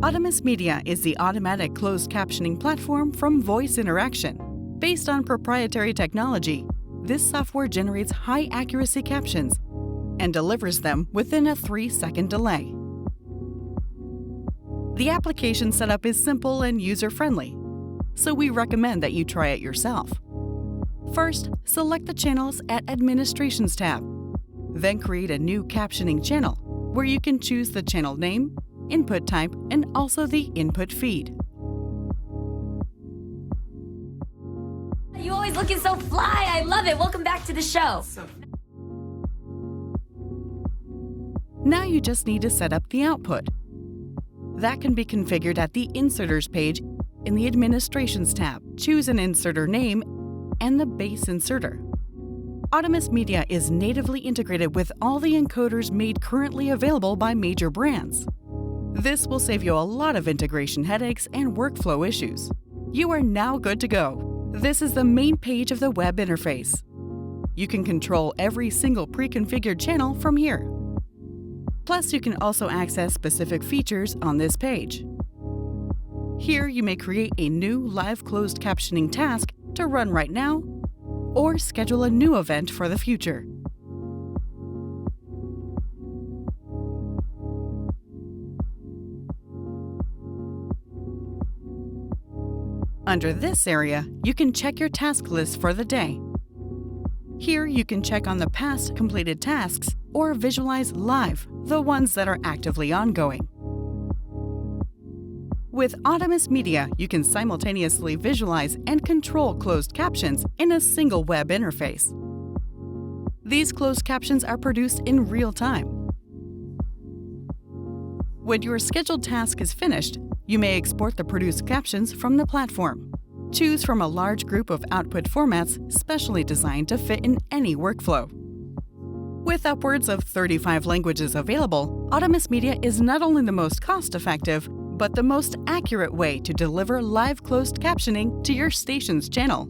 Audimus.Media is the automatic closed captioning platform from VoiceInteraction. Based on proprietary technology, this software generates high-accuracy captions and delivers them within a 3-second delay. The application setup is simple and user-friendly, so we recommend that you try it yourself. First, select the Channels at Administrations tab. Then create a new captioning channel, where you can choose the channel name, input type, and also the input feed. You always looking so fly. I love it. Welcome back to the show. Now you just need to set up the output. That can be configured at the Inserters page in the Administrations tab. Choose an inserter name and the base inserter. Audimus.Media is natively integrated with all the encoders made currently available by major brands. This will save you a lot of integration headaches and workflow issues. You are now good to go. This is the main page of the web interface. You can control every single pre-configured channel from here. Plus, you can also access specific features on this page. Here, you may create a new live closed captioning task to run right now, or schedule a new event for the future. Under this area, you can check your task list for the day. Here, you can check on the past completed tasks or visualize live the ones that are actively ongoing. With Audimus.Media, you can simultaneously visualize and control closed captions in a single web interface. These closed captions are produced in real time. When your scheduled task is finished, you may export the produced captions from the platform. Choose from a large group of output formats specially designed to fit in any workflow. With upwards of 35 languages available, Audimus.Media is not only the most cost-effective, but the most accurate way to deliver live closed captioning to your station's channel.